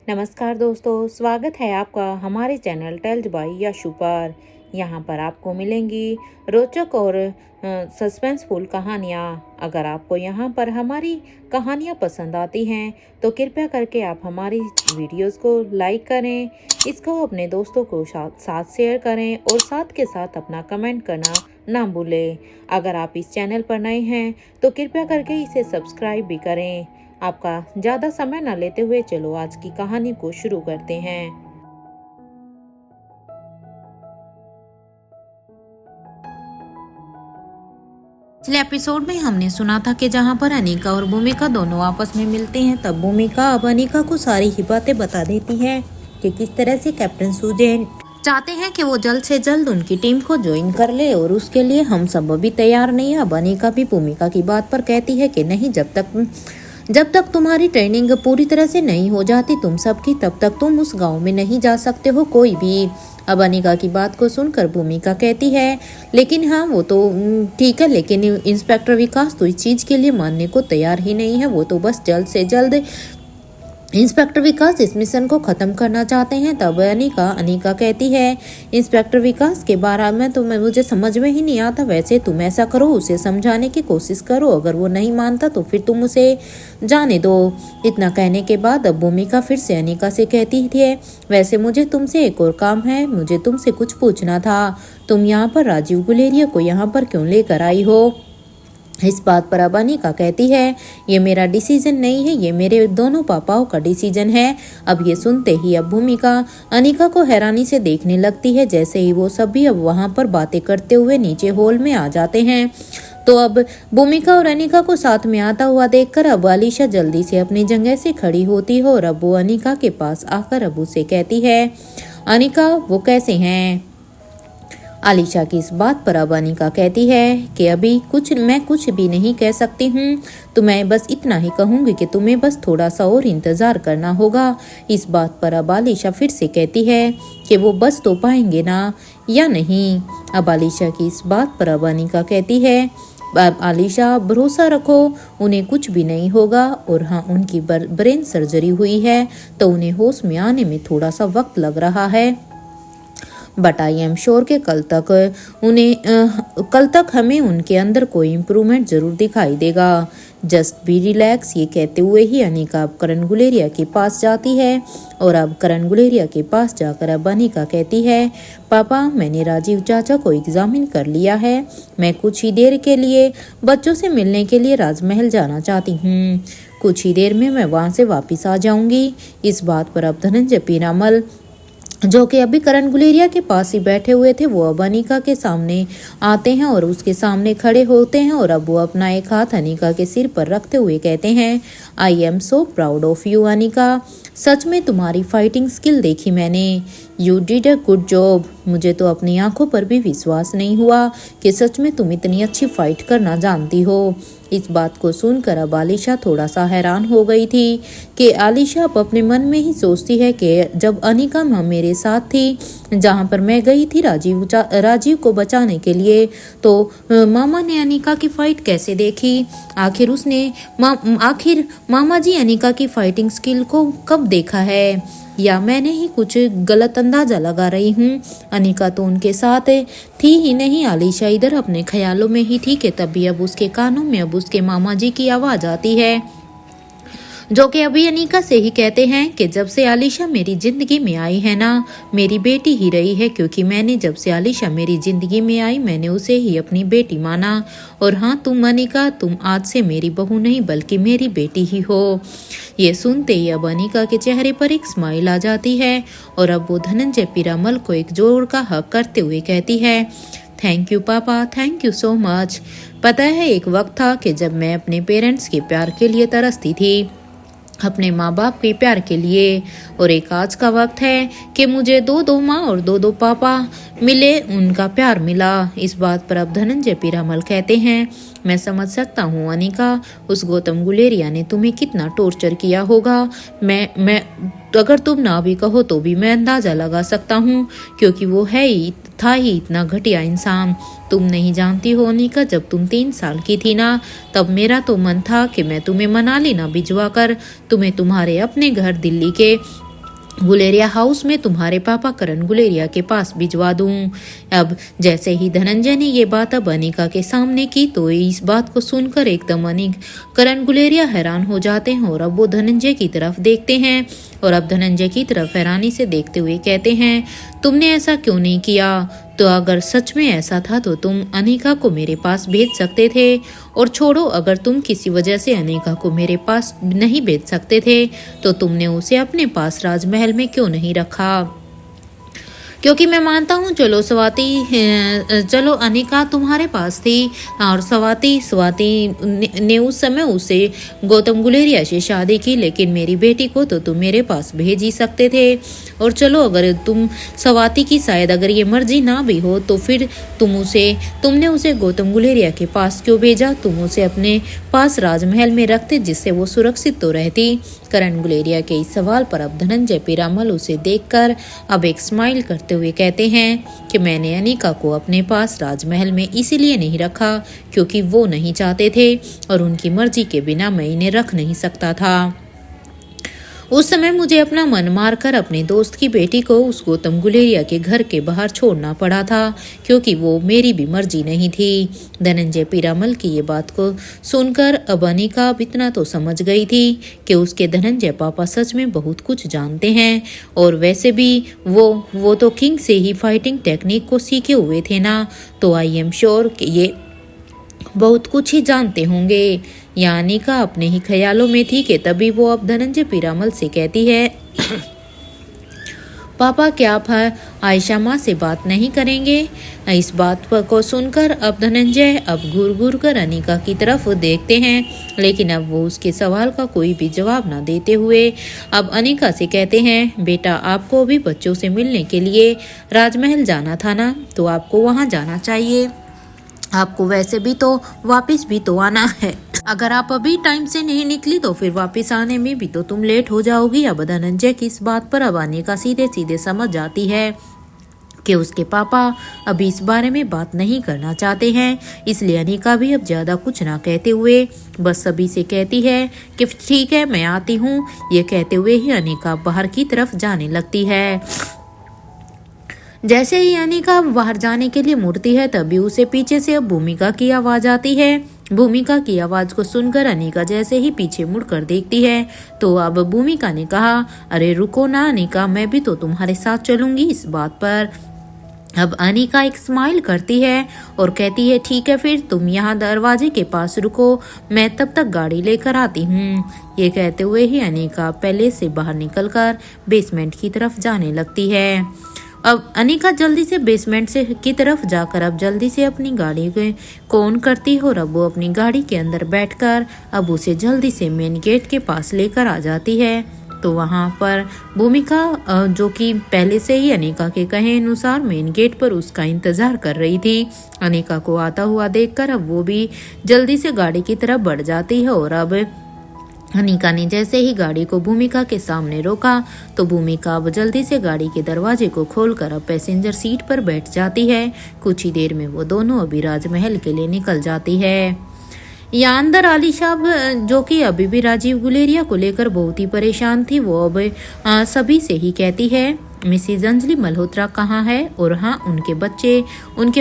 नमस्कार दोस्तों, स्वागत है आपका हमारे चैनल टेल्स बाय यशु पर। यहाँ पर आपको मिलेंगी रोचक और सस्पेंसफुल कहानियाँ। अगर आपको यहाँ पर हमारी कहानियाँ पसंद आती हैं तो कृपया करके आप हमारी वीडियोस को लाइक करें, इसको अपने दोस्तों को साथ शेयर करें और साथ के साथ अपना कमेंट करना ना भूलें। अगर आप इस चैनल पर नए हैं तो कृपया करके इसे सब्सक्राइब भी करें। आपका ज़्यादा समय न लेते हुए चलो आज की कहानी को शुरू करते हैं। पिछले एपिसोड में हमने सुना था कि जहां पर अनिका और भूमिका दोनों आपस में मिलते हैं, तब भूमिका अब अनिका को सारी ही बातें बता देती है कि किस तरह से कैप्टन सुजैन चाहते हैं कि वो जल्द से जल्द उनकी टीम को ज्वाइन कर ले और उसके लिए हम सब अभी तैयार नहीं है। अब अनिका भी भूमिका की बात पर कहती है कि नहीं, जब तक तुम्हारी ट्रेनिंग पूरी तरह से नहीं हो जाती तुम सबकी, तब तक तुम उस गांव में नहीं जा सकते हो कोई भी। अब अनिका की बात को सुनकर भूमिका कहती है लेकिन हाँ वो तो ठीक है, लेकिन इंस्पेक्टर विकास तो इस चीज के लिए मानने को तैयार ही नहीं है। वो तो बस जल्द से जल्द इंस्पेक्टर विकास इस मिशन को खत्म करना चाहते हैं। तब अनिका कहती है इंस्पेक्टर विकास के बारे में तो मुझे समझ में ही नहीं आता। वैसे तुम ऐसा करो, उसे समझाने की कोशिश करो, अगर वो नहीं मानता तो फिर तुम उसे जाने दो। इतना कहने के बाद अब भूमिका फिर से अनिका से कहती थी वैसे मुझे तुमसे एक और काम है, मुझे तुमसे कुछ पूछना था। तुम यहाँ पर राजीव गुलेरिया को यहाँ पर क्यों लेकर आई हो? इस बात पर अब अनिका कहती है ये मेरा डिसीजन नहीं है, ये मेरे दोनों पापाओं का डिसीजन है। अब ये सुनते ही अब भूमिका अनिका को हैरानी से देखने लगती है। जैसे ही वो सभी अब वहां पर बातें करते हुए नीचे हॉल में आ जाते हैं तो अब भूमिका और अनिका को साथ में आता हुआ देखकर अब अलीशा जल्दी से अपनी जगह से खड़ी होती है और अब वो अनिका के पास आकर अब उसे कहती है अनिका वो कैसे हैं? आलिशा की इस बात पर अब अनिका कहती है कि अभी मैं कुछ भी नहीं कह सकती हूँ, तो मैं बस इतना ही कहूँगी कि तुम्हें बस थोड़ा सा और इंतज़ार करना होगा। इस बात पर अब आलिशा फिर से कहती है कि वो बस तो पाएंगे ना या नहीं। अब आलिशा की इस बात पर अब अनिका कहती है आलिशा भरोसा रखो, उन्हें कुछ भी नहीं होगा। और हाँ, उनकी ब्रेन सर्जरी हुई है तो उन्हें होश में आने में थोड़ा सा वक्त लग रहा है, बट आई एम श्योर के कल तक हमें उनके अंदर कोई इम्प्रूवमेंट जरूर दिखाई देगा। Just be relax. ये कहते हुए ही अनिका अब करण गुलेरिया के पास जाती है और अब करण गुलेरिया के पास जाकर अब अनिका कहती है पापा मैंने राजीव चाचा को एग्जामिन कर लिया है, मैं कुछ ही देर के लिए बच्चों से मिलने के लिए राजमहल जाना चाहती हूँ, कुछ ही देर में मैं वहाँ से वापस आ जाऊँगी। इस बात पर अब धनंजय पीरामल जो कि अभी करण गुलेरिया के पास ही बैठे हुए थे वो अब अनिका के सामने आते हैं और उसके सामने खड़े होते हैं और अब वो अपना एक हाथ अनिका के सिर पर रखते हुए कहते हैं I am so proud of you Anika, सच में तुम्हारी फाइटिंग स्किल देखी मैंने, you did a good job. मुझे तो अपनी आंखों पर भी विश्वास नहीं हुआ कि सच में तुम इतनी अच्छी फाइट करना जानती हो। इस बात को सुनकर अब आलिशा थोड़ा सा हैरान हो गई थी कि आलिशा अब अपने मन में ही सोचती है कि जब अनिका मेरे साथ थी जहाँ पर मैं गई थी राजीव को बचाने के लिए, तो मामा ने अनिका की फाइट कैसे देखी? आखिर मामा जी अनिका की फाइटिंग स्किल को कब देखा है, या मैंने ही कुछ गलत अंदाजा लगा रही हूँ? अनिका तो उनके साथ थी ही नहीं, आलिशा इधर अपने ख्यालों में ही थी कि तभी अब उसके कानों में अब उसके मामा जी की आवाज़ आती है जो कि अभी अनिका से ही कहते हैं कि जब से आलिशा मेरी जिंदगी में आई है ना, मेरी बेटी ही रही है, क्योंकि मैंने जब से आलिशा मेरी जिंदगी में आई मैंने उसे ही अपनी बेटी माना। और हाँ तुम अनिका, तुम आज से मेरी बहू नहीं बल्कि मेरी बेटी ही हो। ये सुनते ही अब अनिका के चेहरे पर एक स्माइल आ जाती है और अब वो धनंजय पीरामल को एक जोर का हक करते हुए कहती है थैंक यू पापा, थैंक यू सो मच। पता है एक वक्त था कि जब मैं अपने पेरेंट्स के प्यार के लिए तरसती थी, अपने माँ बाप के प्यार के लिए, और एक आज का वक्त है कि मुझे दो माँ और दो पापा मिले, उनका प्यार मिला। इस बात पर अब धनंजय पीरामल कहते हैं मैं समझ सकता हूँ अनिका, उस गौतम गुलेरिया ने तुम्हें कितना टॉर्चर किया होगा। मैं अगर तुम ना भी कहो तो भी मैं अंदाजा लगा सकता हूँ, क्योंकि वो था ही इतना घटिया इंसान। तुम नहीं जानती हो अनिका, जब तुम 3 साल की थी ना, तब मेरा तो मन था कि मैं तुम्हें मनाली ना भिजवा कर तुम्हें तुम्हारे अपने घर दिल्ली के गुलेरिया हाउस में तुम्हारे पापा करण गुलेरिया के पास भिजवा दूं। अब जैसे ही धनंजय ने ये बात अब अनिका के सामने की तो इस बात को सुनकर एकदम करण गुलेरिया हैरान हो जाते हैं और अब वो धनंजय की तरफ देखते हैं और अब धनंजय की तरफ हैरानी से देखते हुए कहते हैं, तुमने ऐसा क्यों नहीं किया? तो अगर सच में ऐसा था तो तुम अनिका को मेरे पास भेज सकते थे। और छोड़ो, अगर तुम किसी वजह से अनिका को मेरे पास नहीं भेज सकते थे तो तुमने उसे अपने पास राजमहल में क्यों नहीं रखा? क्योंकि मैं मानता हूँ चलो अनिका तुम्हारे पास थी और स्वाति ने उस समय उसे गौतम गुलेरिया से शादी की, लेकिन मेरी बेटी को तो तुम मेरे पास भेज ही सकते थे। और चलो, अगर तुम स्वाति की शायद अगर ये मर्जी ना भी हो तो फिर तुमने उसे गौतम गुलेरिया के पास क्यों भेजा? तुम उसे अपने पास राजमहल में रखते जिससे वो सुरक्षित तो रहती। करण गुलेरिया के इस सवाल पर अब धनंजय पीरामल उसे देखकर अब एक स्माइल करते हुए कहते हैं कि मैंने अनिका को अपने पास राजमहल में इसीलिए नहीं रखा क्योंकि वो नहीं चाहते थे और उनकी मर्जी के बिना मैं इन्हें रख नहीं सकता था। उस समय मुझे अपना मन मारकर अपने दोस्त की बेटी को उस गौतम गुलेरिया के घर के बाहर छोड़ना पड़ा था क्योंकि वो मेरी भी मर्जी नहीं थी। धनंजय पीरामल की ये बात को सुनकर अब अनिका अब इतना तो समझ गई थी कि उसके धनंजय पापा सच में बहुत कुछ जानते हैं और वैसे भी वो तो किंग से ही फाइटिंग टेक्निक को सीखे हुए थे ना, तो आई एम श्योर कि ये बहुत कुछ ही जानते होंगे। या अनिका अपने ही ख्यालों में थी कि तभी वो अब धनंजय पीरामल से कहती है, पापा क्या आप आयशा माँ से बात नहीं करेंगे? इस बात को सुनकर अब धनंजय अब घूर कर अनिका की तरफ देखते हैं, लेकिन अब वो उसके सवाल का कोई भी जवाब ना देते हुए अब अनिका से कहते हैं, बेटा आपको भी बच्चों से मिलने के लिए राजमहल जाना था ना, तो आपको वहाँ जाना चाहिए। आपको वैसे भी तो वापस भी तो आना है। अगर आप अभी टाइम से नहीं निकली तो फिर वापस आने में भी तो तुम लेट हो जाओगी। अब धनंजय की इस बात पर अब अनिका सीधे सीधे समझ जाती है कि उसके पापा अभी इस बारे में बात नहीं करना चाहते हैं, इसलिए अनिका भी अब ज्यादा कुछ ना कहते हुए बस सभी से कहती है कि ठीक है मैं आती हूँ। ये कहते हुए ही अनिका बाहर की तरफ जाने लगती है। जैसे ही अनिका बाहर जाने के लिए मुड़ती है तभी उसे पीछे से अब भूमिका की आवाज आती है। भूमिका की आवाज को सुनकर अनिका जैसे ही पीछे मुड़कर देखती है तो अब भूमिका ने कहा, अरे रुको ना अनिका, मैं भी तो तुम्हारे साथ चलूंगी। इस बात पर अब अनिका एक स्माइल करती है और कहती है, ठीक है फिर तुम यहाँ दरवाजे के पास रुको, मैं तब तक गाड़ी लेकर आती हूँ। ये कहते हुए ही अनिका पैलेस से बाहर निकलकर बेसमेंट की तरफ जाने लगती है। अब अनिका जल्दी से बेसमेंट से की तरफ जाकर अब जल्दी से अपनी गाड़ी को ऑन करती है और अब वो अपनी गाड़ी के अंदर बैठकर अब उसे जल्दी से मेन गेट के पास लेकर आ जाती है। तो वहाँ पर भूमिका जो कि पहले से ही अनिका के कहे अनुसार मेन गेट पर उसका इंतजार कर रही थी, अनिका को आता हुआ देखकर अब वो भी जल्दी से गाड़ी की तरफ बढ़ जाती है और अब अनिका ने जैसे ही गाड़ी को भूमिका के सामने रोका तो भूमिका अब जल्दी से गाड़ी के दरवाजे को खोलकर अब पैसेंजर सीट पर बैठ जाती है। कुछ ही देर में वो दोनों अभी राजमहल के लिए निकल जाती है। यहाँ अंदर आली साहब जो कि अभी भी राजीव गुलेरिया को लेकर बहुत ही परेशान थी, वो अब सभी से ही कहती है, मिसेज अंजलि मल्होत्रा कहाँ है? और हाँ उनके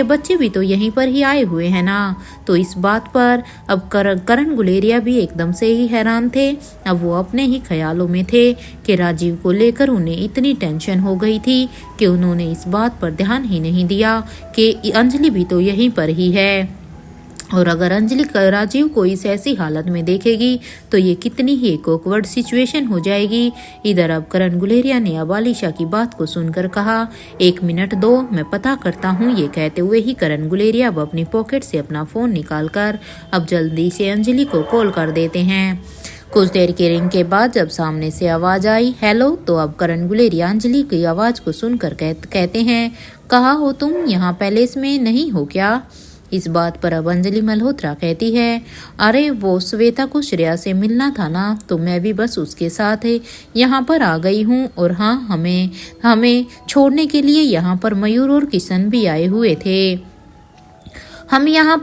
बच्चे भी तो यहीं पर ही आए हुए हैं ना। तो इस बात पर अब करण गुलेरिया भी एकदम से ही हैरान थे। अब वो अपने ही ख्यालों में थे कि राजीव को लेकर उन्हें इतनी टेंशन हो गई थी कि उन्होंने इस बात पर ध्यान ही नहीं दिया कि अंजलि भी तो यहीं पर ही है। और अगर अंजलि राजीव को इस ऐसी हालत में देखेगी तो ये कितनी ही एक ऑकवर्ड सिचुएशन हो जाएगी। इधर अब करण गुलेरिया ने अब आलिशा की बात को सुनकर कहा, 1 मिनट दो, मैं पता करता हूँ। ये कहते हुए ही करण गुलेरिया अब अपनी पॉकेट से अपना फोन निकालकर अब जल्दी से अंजलि को कॉल कर देते हैं। कुछ देर के रिंग के बाद जब सामने से आवाज आई हेलो, तो अब करण गुलेरिया अंजलि की आवाज को सुनकर कहते हैं, कहाँ हो तुम? यहाँ पैलेस में नहीं हो क्या? इस बात पर अब अंजलि मल्होत्रा कहती है, अरे वो श्वेता को श्रेया से मिलना था ना, तो मैं भी बस उसके साथ यहाँ पर आ गई हूँ। और हाँ, हमें छोड़ने के लिए यहाँ पर मयूर और किशन भी आए हुए थे। हम यहाँ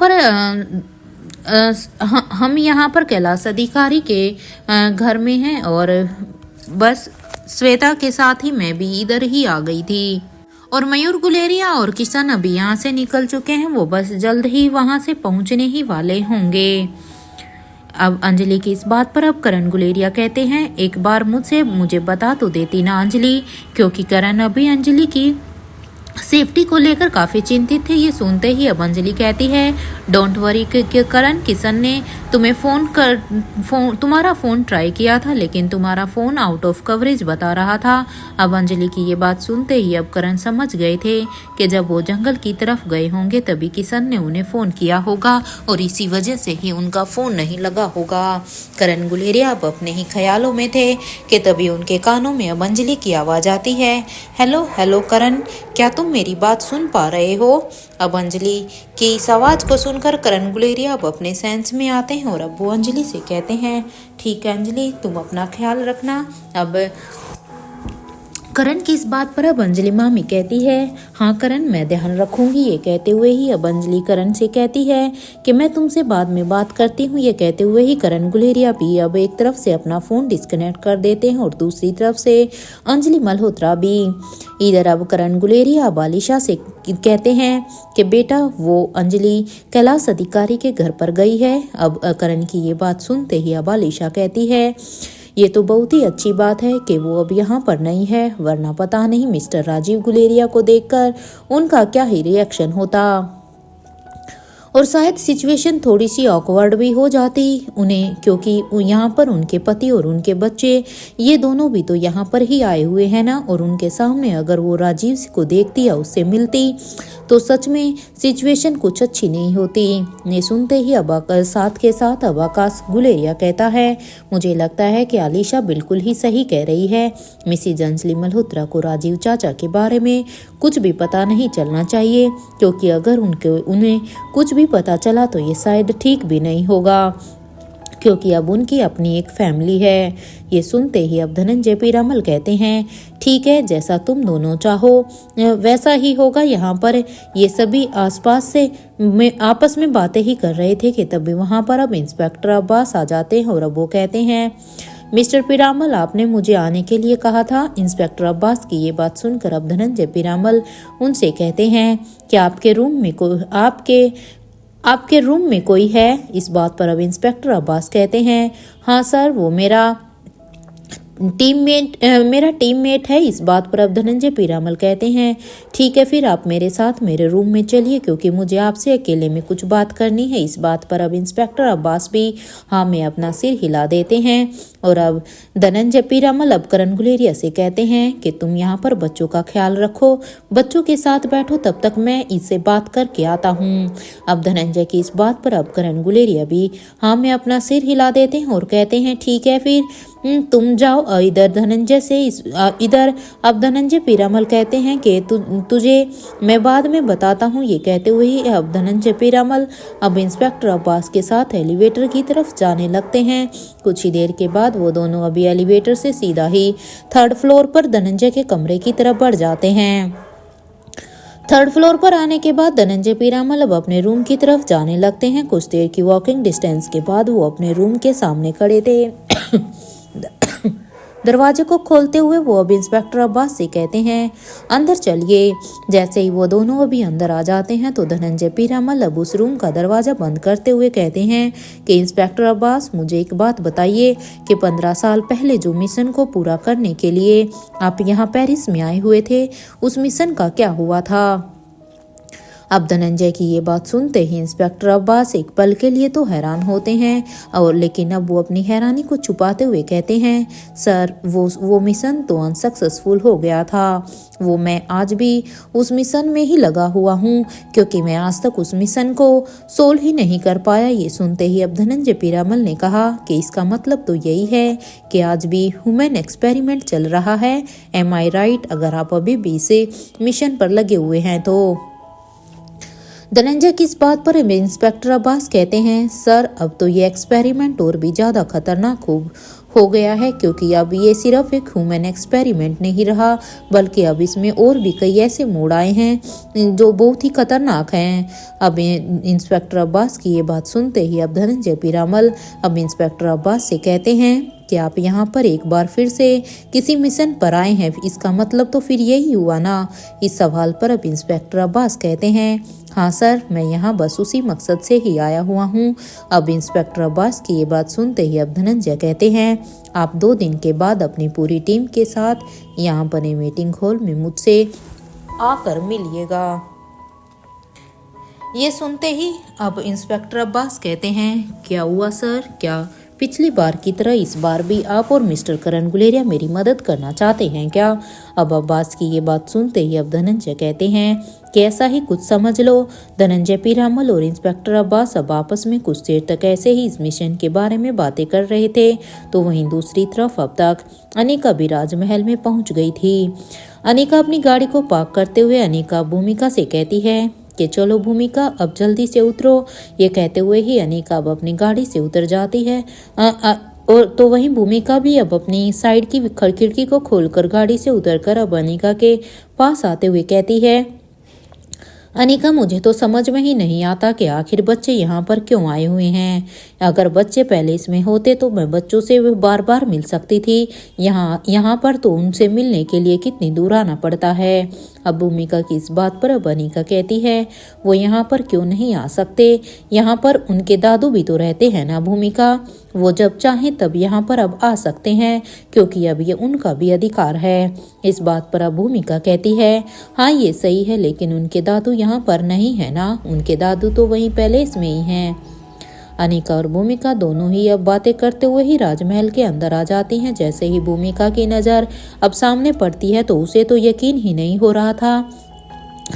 पर कैलाश अधिकारी के घर में हैं और बस श्वेता के साथ ही मैं भी इधर ही आ गई थी और मयूर गुलेरिया और किशन अभी यहाँ से निकल चुके हैं। वो बस जल्द ही वहाँ से पहुँचने ही वाले होंगे। अब अंजलि की इस बात पर अब करण गुलेरिया कहते हैं, एक बार मुझे बता तो देती ना अंजलि, क्योंकि करण अभी अंजलि की सेफ्टी को लेकर काफी चिंतित थे। ये सुनते ही अब अंजलि कहती है, डोंट वरी करण, किशन ने तुम्हारा फोन ट्राई किया था, लेकिन तुम्हारा फोन आउट ऑफ कवरेज बता रहा था। अब अंजलि की ये बात सुनते ही अब करण समझ गए थे कि जब वो जंगल की तरफ गए होंगे तभी किशन ने उन्हें फोन किया होगा और इसी वजह से ही उनका फोन नहीं लगा होगा। करण गुलेरिया अब अपने ही ख्यालों में थे कि तभी उनके कानों में अब अंजलि की आवाज आती है, हेलो हेलो करण, क्या तुम मेरी बात सुन पा रहे हो? अब अंजलि की इस आवाज को सुनकर करण गुलेरिया अब अपने सेंस में आते हैं और अब वो अंजलि से कहते हैं, ठीक है अंजलि, तुम अपना ख्याल रखना। अब करण की इस बात पर अब अंजलि मामी कहती है, हाँ करण, मैं ध्यान रखूंगी। ये कहते हुए ही अब अंजलि करण से कहती है कि मैं तुमसे बाद में बात करती हूँ। ये कहते हुए ही करण गुलेरिया भी अब एक तरफ से अपना फोन डिस्कनेक्ट कर देते हैं और दूसरी तरफ से अंजलि मल्होत्रा भी। इधर अब करण गुलेरिया अब आलिशा से कहते हैं कि बेटा, वो अंजलि कैलाश अधिकारी के घर पर गई है। अब करण की ये बात सुनते ही अब आलिशा कहती है, ये तो बहुत ही अच्छी बात है कि वो अब यहाँ पर नहीं है, वरना पता नहीं मिस्टर राजीव गुलेरिया को देखकर उनका क्या ही रिएक्शन होता और शायद सिचुएशन थोड़ी सी ऑकवर्ड भी हो जाती उन्हें, क्योंकि यहाँ पर उनके पति और उनके बच्चे ये दोनों भी तो यहाँ पर ही आए हुए हैं ना। और उनके सामने अगर वो राजीव को देखती या उससे मिलती तो सच में सिचुएशन कुछ अच्छी नहीं होती। ये सुनते ही अब साथ के साथ अब आकाश गुलेरिया कहता है, मुझे लगता है कि आलिशा बिल्कुल ही सही कह रही है। मिसेज अंजलि मल्होत्रा को राजीव चाचा के बारे में कुछ भी पता नहीं चलना चाहिए, क्योंकि अगर उन्हें कुछ भी पता चला तो ये शायद ठीक भी नहीं होगा, क्योंकि अब उनकी अपनी एक फैमिली है। ये सुनते ही अब धनंजय पीरामल कहते हैं, ठीक है, जैसा तुम दोनों चाहो वैसा ही होगा। यहाँ पर ये सभी आसपास से आपस में बातें ही कर रहे थे कि तभी वहाँ पर अब इंस्पेक्टर अब्बास आ जाते हैं और अब वो कहते हैं, मिस्टर पीरामल, आपने मुझे आने के लिए कहा था। इंस्पेक्टर अब्बास की ये बात सुनकर अब धनंजय पीरामल उनसे कहते हैं कि आपके रूम में कोई है? इस बात पर अब इंस्पेक्टर अब्बास कहते हैं, हाँ सर, वो मेरा टीममेट है। इस बात पर अब धनंजय पीरामल कहते हैं, ठीक है, फिर आप मेरे साथ मेरे रूम में चलिए, क्योंकि मुझे आपसे अकेले में कुछ बात करनी है। इस बात पर अब इंस्पेक्टर अब्बास भी हाँ में अपना सिर हिला देते हैं और अब धनंजय पीरामल अब करण गुलेरिया से कहते हैं कि तुम यहाँ पर बच्चों का ख्याल रखो, बच्चों के साथ बैठो, तब तक मैं इससे बात करके आता हूँ। अब धनंजय की इस बात पर अब करण गुलेरिया भी हाँ में अपना सिर हिला देते हैं और कहते हैं, ठीक है, फिर तुम जाओ। इधर अब धनंजय पीरामल कहते हैं कि तुझे मैं बाद में बताता हूँ। ये कहते हुए ही अब धनंजय पीरामल अब इंस्पेक्टर अब्बास के साथ एलिवेटर की तरफ जाने लगते हैं। कुछ ही देर के बाद वो दोनों अभी एलिवेटर से सीधा ही 3rd फ्लोर पर धनंजय के कमरे की तरफ बढ़ जाते हैं। 3rd फ्लोर पर आने के बाद धनंजय पीरामल अब अपने रूम की तरफ जाने लगते हैं। कुछ देर की वॉकिंग डिस्टेंस के बाद वो अपने रूम के सामने खड़े थे। दरवाजे को खोलते हुए वो अब इंस्पेक्टर अब्बास से कहते हैं, अंदर चलिए। जैसे ही वो दोनों अभी अंदर आ जाते हैं तो धनंजय पीरामल अब उस रूम का दरवाजा बंद करते हुए कहते हैं कि इंस्पेक्टर अब्बास, मुझे एक बात बताइए कि 15 साल पहले जो मिशन को पूरा करने के लिए आप यहाँ पेरिस में आए हुए थे, उस मिशन का क्या हुआ था? अब धनंजय की ये बात सुनते ही इंस्पेक्टर अब्बास एक पल के लिए तो हैरान होते हैं, और लेकिन अब वो अपनी हैरानी को छुपाते हुए कहते हैं, सर, वो मिशन तो अनसक्सेसफुल हो गया था। वो मैं आज भी उस मिशन में ही लगा हुआ हूँ, क्योंकि मैं आज तक उस मिशन को सोल्व ही नहीं कर पाया। ये सुनते ही अब धनंजय पीरामल ने कहा कि इसका मतलब तो यही है कि आज भी ह्यूमन एक्सपेरिमेंट चल रहा है। एम आई राइट? अगर आप अभी भी इसे मिशन पर लगे हुए हैं तो। धनंजय की इस बात पर इंस्पेक्टर अब्बास कहते हैं, सर, अब तो ये एक्सपेरिमेंट और भी ज़्यादा खतरनाक हो गया है, क्योंकि अब ये सिर्फ एक ह्यूमन एक्सपेरिमेंट नहीं रहा, बल्कि अब इसमें और भी कई ऐसे मोड़ आए हैं जो बहुत ही खतरनाक हैं। अब इंस्पेक्टर अब्बास की ये बात सुनते ही अब धनंजय पीरामल अब इंस्पेक्टर अब्बास से कहते हैं कि आप यहाँ पर एक बार फिर से किसी मिशन पर आए हैं, इसका मतलब तो फिर यही हुआ ना। इस सवाल पर अब इंस्पेक्टर अब्बास कहते हैं, हाँ सर, मैं यहाँ बस उसी मकसद से ही आया हुआ हूँ। अब इंस्पेक्टर अब्बास की ये बात सुनते ही अब धनंजय कहते हैं, आप 2 दिन के बाद अपनी पूरी टीम के साथ यहाँ बने मीटिंग हॉल में मुझसे आकर मिलिएगा। ये सुनते ही अब इंस्पेक्टर अब्बास कहते हैं, क्या हुआ सर, क्या पिछली बार की तरह इस बार भी आप और मिस्टर करण गुलेरिया मेरी मदद करना चाहते हैं क्या? अब अब्बास की ये बात सुनते ही अब धनंजय कहते हैं कि ऐसा ही कुछ समझ लो। धनंजय पीरामल और इंस्पेक्टर अब्बास अब आपस में कुछ देर तक ऐसे ही इस मिशन के बारे में बातें कर रहे थे, तो वहीं दूसरी तरफ अब तक अनिका भी राजमहल में पहुंच गई थी। अनिका अपनी गाड़ी को पार्क करते हुए अनिका भूमिका से कहती है कि चलो भूमिका, अब जल्दी से उतरो। ये कहते हुए ही अनिका अब अपनी गाड़ी से उतर जाती है। और तो वहीं भूमिका भी अब अपनी साइड की खिड़की को खोलकर गाड़ी से उतरकर अब अनिका के पास आते हुए कहती है, अनिका, मुझे तो समझ में ही नहीं आता कि आखिर बच्चे यहाँ पर क्यों आए हुए हैं। अगर बच्चे पहले इसमें होते तो मैं बच्चों से बार बार मिल सकती थी। यहाँ पर तो उनसे मिलने के लिए कितनी दूर आना पड़ता है। अब भूमिका की इस बात पर अब अनिका कहती है, वो यहाँ पर क्यों नहीं आ सकते, यहाँ पर उनके दादू भी तो रहते हैं ना भूमिका, वो जब चाहें तब यहाँ पर अब आ सकते हैं, क्योंकि अब ये उनका भी अधिकार है। इस बात पर अब भूमिका कहती है, हाँ ये सही है, लेकिन उनके दादू यहाँ पर नहीं है ना, उनके दादू तो वहीं पैलेस में ही हैं। अनिका और भूमिका दोनों ही अब बातें करते हुए ही राजमहल के अंदर आ जाती हैं। जैसे ही भूमिका की नज़र अब सामने पड़ती है तो उसे तो यकीन ही नहीं हो रहा था।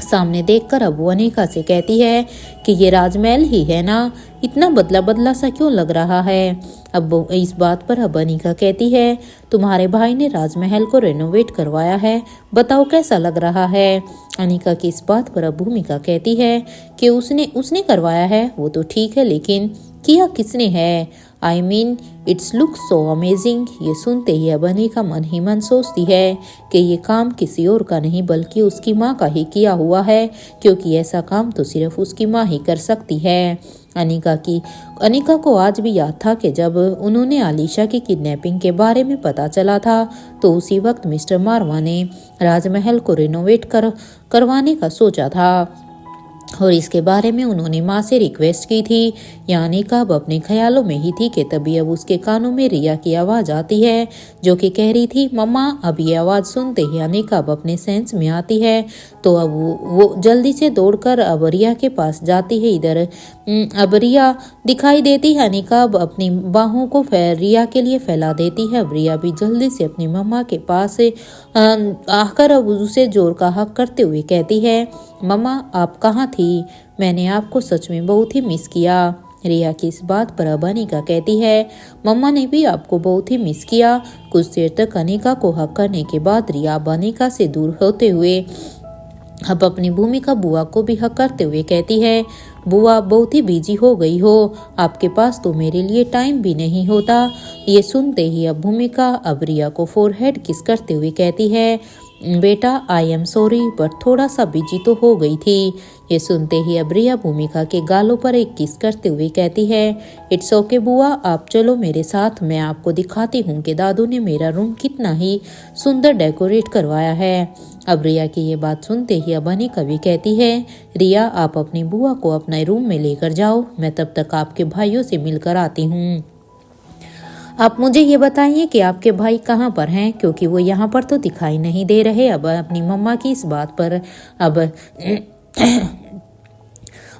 सामने देखकर अब वो अनिका से कहती है कि ये राजमहल ही है ना, इतना बदला बदला सा क्यों लग रहा है। अब इस बात पर अब अनिका कहती है, तुम्हारे भाई ने राजमहल को रेनोवेट करवाया है, बताओ कैसा लग रहा है। अनिका की इस बात पर अब भूमिका कहती है कि उसने करवाया है, वो तो ठीक है, लेकिन किया किसने है। I mean it's look so amazing. ये सुनते ही अब अनिका मन ही मन सोचती है कि ये काम किसी और का नहीं बल्कि उसकी माँ का ही किया हुआ है, क्योंकि ऐसा काम तो सिर्फ उसकी माँ ही कर सकती है। अनिका को आज भी याद था कि जब उन्होंने आलिशा की किडनैपिंग के बारे में पता चला था तो उसी वक्त मिस्टर मारवा ने राजमहल को रिनोवेट करवाने का सोचा था और इसके बारे में उन्होंने माँ से रिक्वेस्ट की थी। यानी कब अपने ख्यालों में ही थी कि तभी अब उसके कानों में रिया की आवाज़ आती है जो कि कह रही थी, मम्मा। अब ये आवाज़ सुनते ही अनिका अब अपने सेंस में आती है तो अब वो जल्दी से दौड़कर अब रिया के पास जाती है। इधर अब रिया दिखाई देती है। अनिका अब अपनी बाहों को रिया के लिए फैला देती है। अब रिया भी जल्दी से अपनी मम्मा के पास आकर अब उसे जोर का हक करते हुए कहती है, मम्मा आप कहाँ थी, मैंने आपको सच में बहुत ही मिस किया। रिया की इस बात पर अब अनिका कहती है, मम्मा ने भी आपको बहुत ही मिस किया। कुछ देर तक अनिका को हक करने के बाद रिया अब अनिका से दूर होते हुए अब अपनी भूमिका बुआ को भी हक करते हुए कहती है, बुआ बहुत ही बिजी हो गई हो, आपके पास तो मेरे लिए टाइम भी नहीं होता। ये सुनते ही अब भूमिका अब रिया को फोरहेड किस करते हुए कहती है, बेटा आई एम सॉरी बट थोड़ा सा बिजी तो हो गई थी। ये सुनते ही अब रिया भूमिका के गालों पर एक किस करते हुए कहती है, इट्स ओके बुआ, आप चलो मेरे साथ, मैं आपको दिखाती हूँ कि दादू ने मेरा रूम कितना ही सुंदर डेकोरेट करवाया है। अब रिया की ये बात सुनते ही अब अनिका भी कहती है, रिया आप अपनी बुआ को अपने रूम में लेकर जाओ, मैं तब तक आपके भाइयों से मिलकर आती हूँ। आप मुझे ये बताइए कि आपके भाई कहाँ पर हैं, क्योंकि वो यहाँ पर तो दिखाई नहीं दे रहे। अब अपनी मम्मा की इस बात पर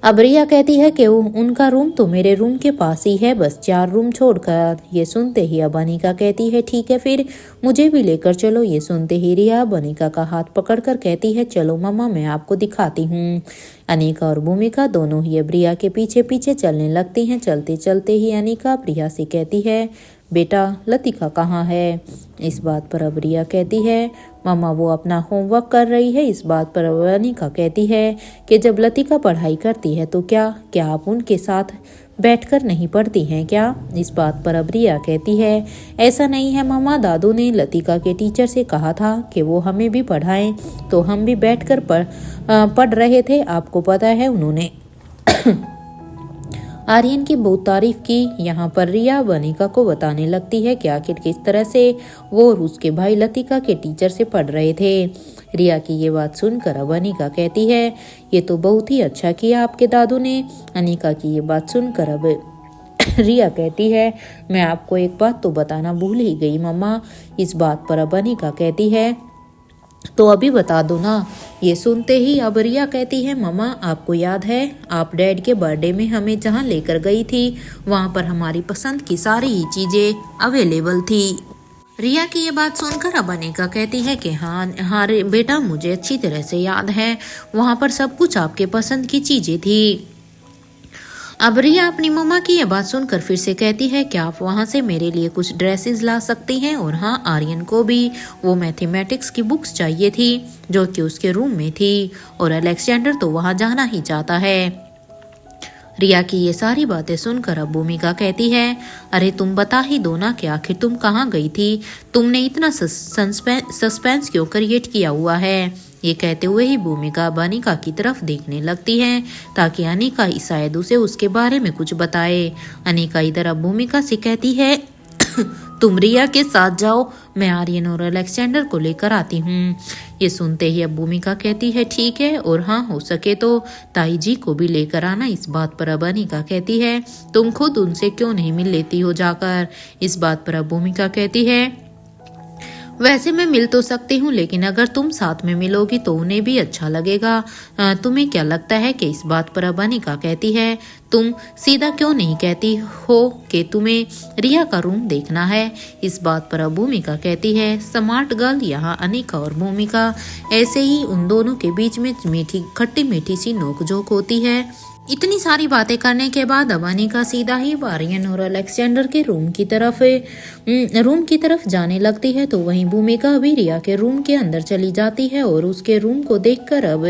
अब रिया कहती है कि उनका रूम तो मेरे रूम के पास ही है, बस 4 रूम छोड़कर। ये सुनते ही अब अनिका कहती है, ठीक है फिर मुझे भी लेकर चलो। ये सुनते ही रिया अब अनिका का हाथ पकड़कर कहती है, चलो मम्मा मैं आपको दिखाती हूँ। अनिका और भूमिका दोनों ही अब रिया के पीछे पीछे चलने लगती हैं। चलते चलते ही अनिका प्रिया से कहती है, बेटा लतिका कहाँ है। इस बात पर अब रिया कहती है, मम्मा वो अपना होमवर्क कर रही है। इस बात पर अब अनिका कहती है कि जब लतिका पढ़ाई करती है तो क्या आप उनके साथ बैठकर नहीं पढ़ती हैं क्या। इस बात पर अब रिया कहती है, ऐसा नहीं है मम्मा, दादू ने लतिका के टीचर से कहा था कि वो हमें भी पढ़ाएं, तो हम भी बैठकर पढ़ रहे थे। आपको पता है उन्होंने आर्यन की बहुत तारीफ की। यहाँ पर रिया अब अनिका को बताने लगती है कि आखिर किस तरह से वो और उसके भाई लतिका के टीचर से पढ़ रहे थे। रिया की ये बात सुनकर अब अनिका कहती है, ये तो बहुत ही अच्छा किया आपके दादू ने। अनिका की ये बात सुनकर अब रिया कहती है, मैं आपको एक बात तो बताना भूल ही गई मम्मा। इस बात पर अब अनिका कहती है, तो अभी बता दो ना। ये सुनते ही अब रिया कहती है, मम्मा आपको याद है आप डैड के बर्थडे में हमें जहाँ लेकर गई थी वहाँ पर हमारी पसंद की सारी ही चीजें अवेलेबल थी। रिया की ये बात सुनकर अब अनिका कहती है कि हाँ हाँ बेटा, मुझे अच्छी तरह से याद है, वहाँ पर सब कुछ आपके पसंद की चीजें थी। अब रिया अपनी मम्मा की यह बात सुनकर फिर से कहती है, क्या आप वहाँ से मेरे लिए कुछ ड्रेसेस ला सकती हैं? और हाँ, आर्यन को भी वो मैथमेटिक्स की बुक्स चाहिए थी जो कि उसके रूम में थी, और अलेक्जेंडर तो वहाँ जाना ही चाहता है। रिया की ये सारी बातें सुनकर अब भूमिका कहती है, अरे तुम बता ही दो ना कि आखिर तुम कहाँ गई थी, तुमने इतना सस्पेंस क्यों क्रिएट किया हुआ है। ये कहते हुए ही भूमिका अब अनिका की तरफ देखने लगती है ताकि अनिका शायद उसे उसके बारे में कुछ बताए। अनिका इधर अब भूमिका से कहती है, तुम रिया के साथ जाओ, मैं आर्यन और अलेक्जेंडर को लेकर आती हूँ। ये सुनते ही अब भूमिका कहती है, ठीक है, और हाँ हो सके तो ताई जी को भी लेकर आना। इस बात पर अब अनिका कहती है, तुम खुद उनसे क्यों नहीं मिल लेती हो जाकर। इस बात पर अब भूमिका कहती है, वैसे मैं मिल तो सकती हूँ, लेकिन अगर तुम साथ में मिलोगी तो उन्हें भी अच्छा लगेगा। तुम्हें क्या लगता है कि इस बात पर अब अनिका कहती है, तुम सीधा क्यों नहीं कहती हो कि तुम्हें रिया का रूम देखना है। इस बात पर अब भूमिका कहती है, स्मार्ट गर्ल। यहाँ अनिका और भूमिका ऐसे ही उन दोनों के बीच में मीठी खट्टी मीठी सी नोकझोंक होती है। इतनी सारी बातें करने के बाद अब अनिका सीधा ही आर्यन और अलेक्जेंडर के रूम की तरफ जाने लगती है, तो वहीं भूमिका अभी रिया के रूम के अंदर चली जाती है और उसके रूम को देखकर अब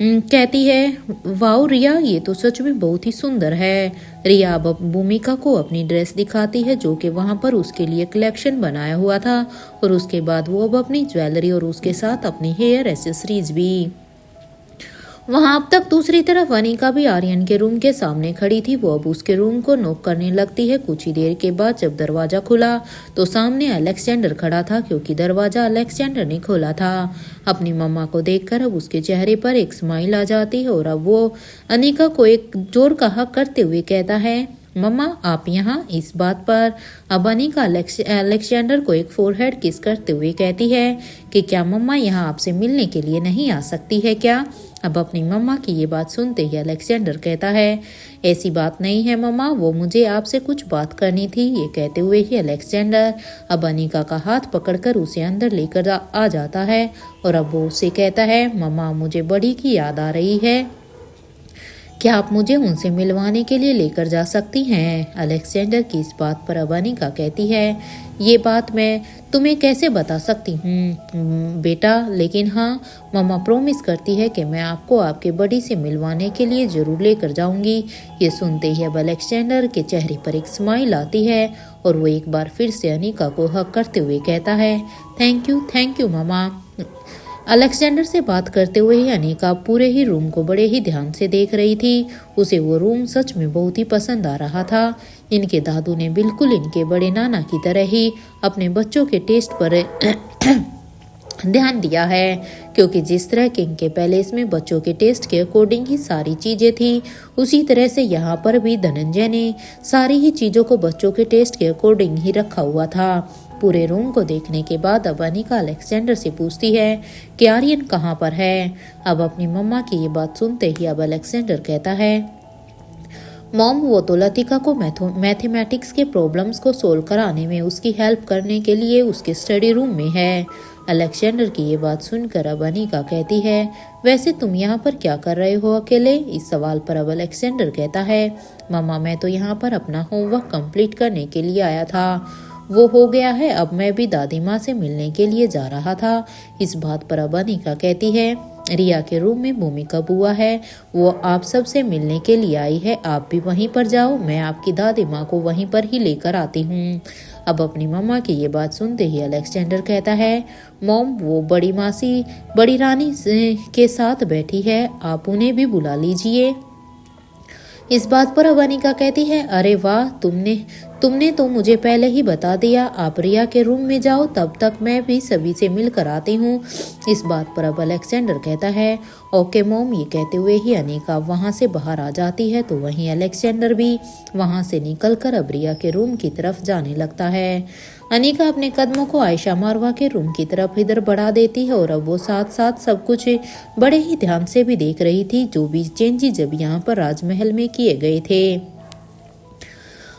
कहती है, वाओ रिया, ये तो सच में बहुत ही सुंदर है। रिया अब भूमिका को अपनी ड्रेस दिखाती है जो कि वहां पर उसके लिए कलेक्शन बनाया हुआ था, और उसके बाद वो अब अपनी ज्वेलरी और उसके साथ अपनी हेयर एसेसरीज भी। वहां अब तक दूसरी तरफ अनिका भी आर्यन के रूम के सामने खड़ी थी। वो अब उसके रूम को नॉक करने लगती है। कुछ ही देर के बाद जब दरवाजा खुला तो सामने अलेक्जेंडर खड़ा था, क्योंकि दरवाजा अलेक्जेंडर ने खोला था। अपनी मम्मा को देखकर अब उसके चेहरे पर एक स्माइल आ जाती है, और अब वो अनिका को एक जोर का हक करते हुए कहता है, मम्मा आप यहाँ। इस बात पर अब अनिका अलेक्जेंडर को एक फोरहेड किस करते हुए कहती है कि क्या मम्मा यहाँ आपसे मिलने के लिए नहीं आ सकती है क्या। अब अपनी मम्मा की ये बात सुनते ही अलेक्जेंडर कहता है, ऐसी बात नहीं है मम्मा, वो मुझे आपसे कुछ बात करनी थी। ये कहते हुए ही अलेक्जेंडर अब अनिका का हाथ पकड़कर उसे अंदर लेकर आ जाता है, और अब वो उसे कहता है, मम्मा मुझे बड़ी की याद आ रही है, क्या आप मुझे उनसे मिलवाने के लिए लेकर जा सकती हैं। अलेक्जेंडर की इस बात पर अब अनिका कहती है, ये बात मैं तुम्हें कैसे बता सकती हूँ बेटा, लेकिन हाँ मम्मा प्रॉमिस करती है कि मैं आपको आपके बड़ी से मिलवाने के लिए जरूर लेकर जाऊंगी। ये सुनते ही अब अलेक्जेंडर के चेहरे पर एक स्माइल आती है, और वो एक बार फिर से अनिका को हक करते हुए कहता है, थैंक यू मम्मा। अलेक्जेंडर से बात करते हुए ही अनिका पूरे ही रूम को बड़े ही ध्यान से देख रही थी। उसे वो रूम सच में बहुत ही पसंद आ रहा था। इनके दादू ने बिल्कुल इनके बड़े नाना की तरह ही अपने बच्चों के टेस्ट पर ध्यान दिया है, क्योंकि जिस तरह के इनके पैलेस में बच्चों के टेस्ट के अकॉर्डिंग ही सारी चीजें थी, उसी तरह से यहाँ पर भी धनंजय ने सारी ही चीजों को बच्चों के टेस्ट के अकॉर्डिंग ही रखा हुआ था। पूरे रूम को देखने के बाद अब अनिका अलेक्जेंडर से पूछती है कि आर्यन कहाँ पर है। अब अपनी मम्मा की ये बात सुनते ही अब अलेक्जेंडर कहता है, मॉम वो तो लतिका को मैथमेटिक्स के प्रॉब्लम्स को सोल्व कराने में उसकी हेल्प करने के लिए उसके स्टडी रूम में है। अलेक्जेंडर की ये बात सुनकर अब अनिका कहती है, वैसे तुम यहाँ पर क्या कर रहे हो अकेले। इस सवाल पर अब अलेक्जेंडर कहता है, मम्मा मैं तो यहाँ पर अपना होमवर्क कंप्लीट करने के लिए आया था, वो हो गया है, अब मैं भी दादी माँ से मिलने के लिए जा रहा था। इस बात पर अब अनिका कहती है, रिया के रूम में भूमिका बुआ है, वो आप सब से मिलने के लिए आई है, आप भी वहीं पर जाओ, मैं आपकी दादी माँ को वहीं पर ही लेकर आती हूँ। अब अपनी मम्मा की ये बात सुनते ही अलेक्जेंडर कहता है, मॉम वो बड़ी रानी के साथ बैठी है, आप उन्हें भी बुला लीजिए। इस बात पर अब अनिका कहती है, अरे वाह, तुमने तो मुझे पहले ही बता दिया। आप रिया के रूम में जाओ, तब तक मैं भी सभी से मिलकर आती हूँ। इस बात पर अब अलेक्जेंडर कहता है, ओके मॉम। ये कहते हुए ही अनिका वहाँ से बाहर आ जाती है, तो वहीं अलेक्जेंडर भी वहाँ से निकलकर अब रिया के रूम की तरफ जाने लगता है। अनिका अपने कदमों को आयशा मारवा के रूम की तरफ इधर बढ़ा देती है और अब वो साथ साथ सब कुछ बड़े ही ध्यान से भी देख रही थी, जो भी चेंजेस जब यहाँ पर राजमहल में किए गए थे।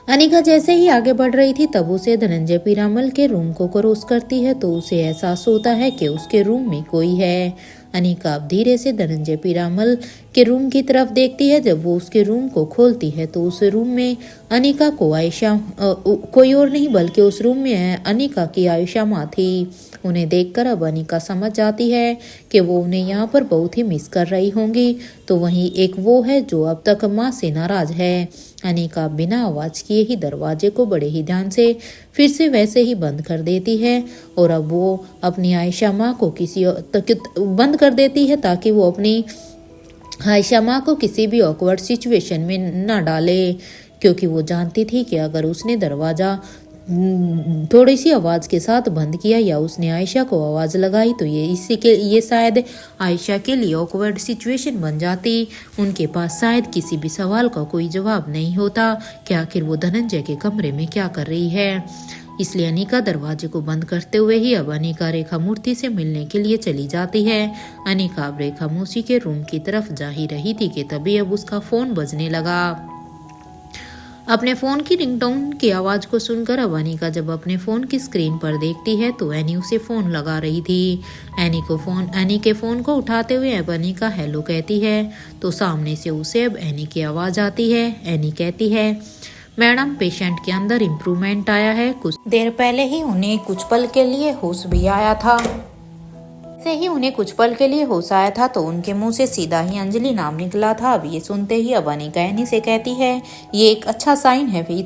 अनिका जैसे ही आगे बढ़ रही थी तब उसे धनंजय पीरामल के रूम को क्रॉस करती है, तो उसे एहसास होता है कि उसके रूम में कोई है। अनिका अब धीरे से धनंजय पीरामल के रूम की तरफ देखती है। जब वो उसके रूम को खोलती है तो उस रूम में अनिका को आयशा कोई और नहीं बल्कि उस रूम में अनिका की आयशा माँ थी। उन्हें देखकर अब अनिका समझ जाती है कि वो उन्हें यहाँ पर बहुत ही मिस कर रही होंगी। तो वहीं एक वो है जो अब तक माँ से नाराज है। अनिका बिना आवाज किए ही दरवाजे को बड़े ही ध्यान से फिर से वैसे ही बंद कर देती है और अब वो अपनी आयशा माँ को बंद कर देती है ताकि वो अपनी आयशा माँ को किसी भी ऑकवर्ड सिचुएशन में न डाले, क्योंकि वो जानती थी कि अगर उसने दरवाजा थोड़ी सी आवाज के साथ बंद किया या उसने आयशा को आवाज लगाई तो ये शायद आयशा के लिए ऑकवर्ड सिचुएशन बन जाती। उनके पास शायद किसी भी सवाल का कोई जवाब नहीं होता कि आखिर वो धनंजय के कमरे में क्या कर रही है। इसलिए अनिका दरवाजे को बंद करते हुए ही अब अनिका रेखा मूर्ति से मिलने के लिए चली जाती है। अनिका अब रेखा मूर्ति के रूम की तरफ जा ही रही थी कि तभी अब उसका फोन बजने लगा। अपने फोन की रिंगटोन की आवाज को सुनकर अब अनिका जब अपने फोन की स्क्रीन पर देखती है तो एनी उसे फोन लगा रही थी। एनी के फोन को उठाते हुए अब अनिका हेलो कहती है तो सामने से उसे अब एनी की आवाज आती है। एनी कहती है, मैडम, पेशेंट के अंदर इम्प्रूवमेंट आया है। कुछ देर पहले ही उन्हें कुछ पल के लिए होश भी आया था। तो उनके मुंह से सीधा ही अंजलि नाम निकला था। अब ये सुनते ही अब अनिका एनी से कहती है, ये एक अच्छा साइन है भाई,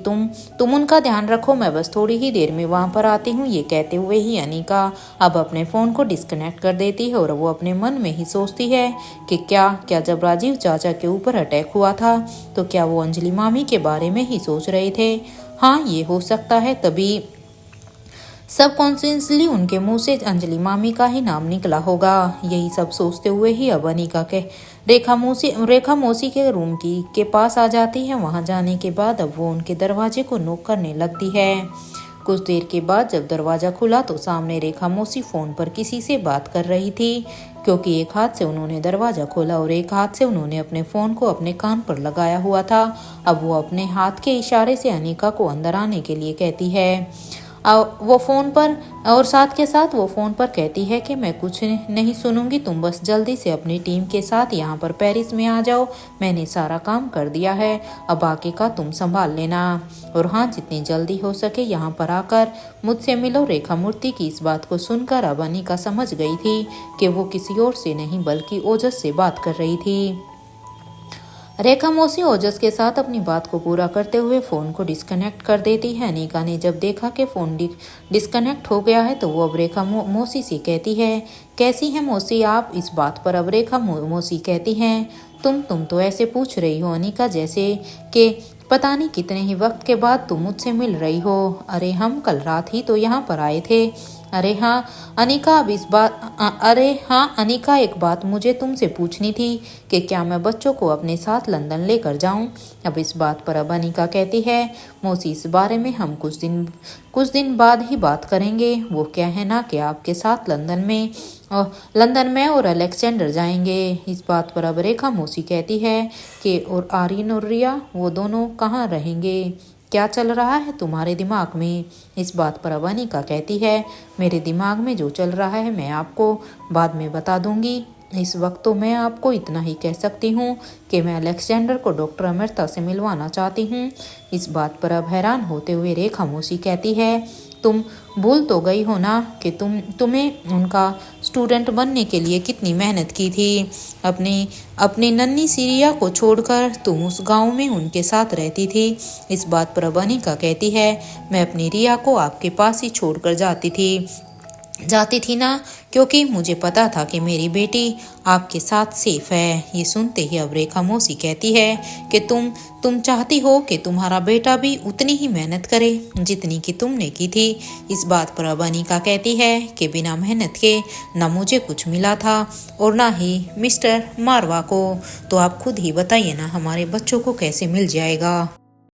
तुम उनका ध्यान रखो, मैं बस थोड़ी ही देर में वहां पर आती हूँ। ये कहते हुए ही अनिका अब अपने फोन को डिस्कनेक्ट कर देती है और वो अपने मन में ही सोचती है कि क्या जब राजीव चाचा के ऊपर अटैक हुआ था तो क्या वो अंजलि मामी के बारे में ही सोच रहे थे। हाँ, ये हो सकता है, तभी सबकॉन्शियसली उनके मुंह से अंजलि मामी का ही नाम निकला होगा। यही सब सोचते हुए ही अब अनिका के रेखा मौसी के रूम के पास आ जाती है। वहां जाने के बाद अब वो उनके दरवाजे को नॉक करने लगती है। कुछ देर के बाद जब दरवाजा खुला तो सामने रेखा मौसी फोन पर किसी से बात कर रही थी, क्योंकि एक हाथ से उन्होंने दरवाजा खोला और एक हाथ से उन्होंने अपने फोन को अपने कान पर लगाया हुआ था। अब वो अपने हाथ के इशारे से अनिका को अंदर आने के लिए कहती है। वो फोन पर और साथ के साथ वो फोन पर कहती है कि मैं कुछ नहीं सुनूंगी, तुम बस जल्दी से अपनी टीम के साथ यहाँ पर पेरिस में आ जाओ, मैंने सारा काम कर दिया है, अब आगे का तुम संभाल लेना। और हाँ, जितनी जल्दी हो सके यहाँ पर आकर मुझसे मिलो। रेखा मूर्ति की इस बात को सुनकर अब अनिका समझ गई थी कि वो किसी और से नहीं बल्कि ओजस से बात कर रही थी। रेखा मौसी ओजस के साथ अपनी बात को पूरा करते हुए फोन को डिस्कनेक्ट कर देती है। अनिका ने जब देखा कि फोन डिस्कनेक्ट हो गया है तो वो अब रेखा मौसी से कहती है, कैसी है मौसी आप। इस बात पर अब रेखा मौसी कहती हैं, तुम तो ऐसे पूछ रही हो अनिका जैसे कि पता नहीं कितने ही वक्त के बाद तुम मुझसे मिल रही हो। अरे हम कल रात ही तो यहाँ पर आए थे। अरे हाँ अनिका, एक बात मुझे तुमसे पूछनी थी कि क्या मैं बच्चों को अपने साथ लंदन लेकर जाऊं। अब इस बात पर अब अनिका कहती है, मौसी इस बारे में हम कुछ दिन बाद ही बात करेंगे। वो क्या है ना कि आपके साथ लंदन में और अलेक्जेंडर जाएंगे। इस बात पर अब रेखा मौसी कहती है कि और आर्यन और रिया वो दोनों कहाँ रहेंगे, क्या चल रहा है तुम्हारे दिमाग में। इस बात पर अब अनिका कहती है, मेरे दिमाग में जो चल रहा है मैं आपको बाद में बता दूंगी। इस वक्त तो मैं आपको इतना ही कह सकती हूँ कि मैं अलेक्जेंडर को डॉक्टर अमृता से मिलवाना चाहती हूँ। इस बात पर अब हैरान होते हुए रेखा मौसी कहती है, तुम भूल तो गई हो ना कि तुम्हें उनका स्टूडेंट बनने के लिए कितनी मेहनत की थी। अपनी नन्ही सिरिया को छोड़कर तुम उस गांव में उनके साथ रहती थी। इस बात पर अब अनिका कहती है, मैं अपनी रिया को आपके पास ही छोड़कर जाती थी। जाती थी ना, क्योंकि मुझे पता था कि मेरी बेटी आपके साथ सेफ है। ये सुनते ही अब रेखा मौसी कहती है कि तुम चाहती हो कि तुम्हारा बेटा भी उतनी ही मेहनत करे जितनी कि तुमने की थी। इस बात पर अब अनिका कहती है कि बिना मेहनत के ना मुझे कुछ मिला था और ना ही मिस्टर मारवा को, तो आप खुद ही बताइए ना हमारे बच्चों को कैसे मिल जाएगा।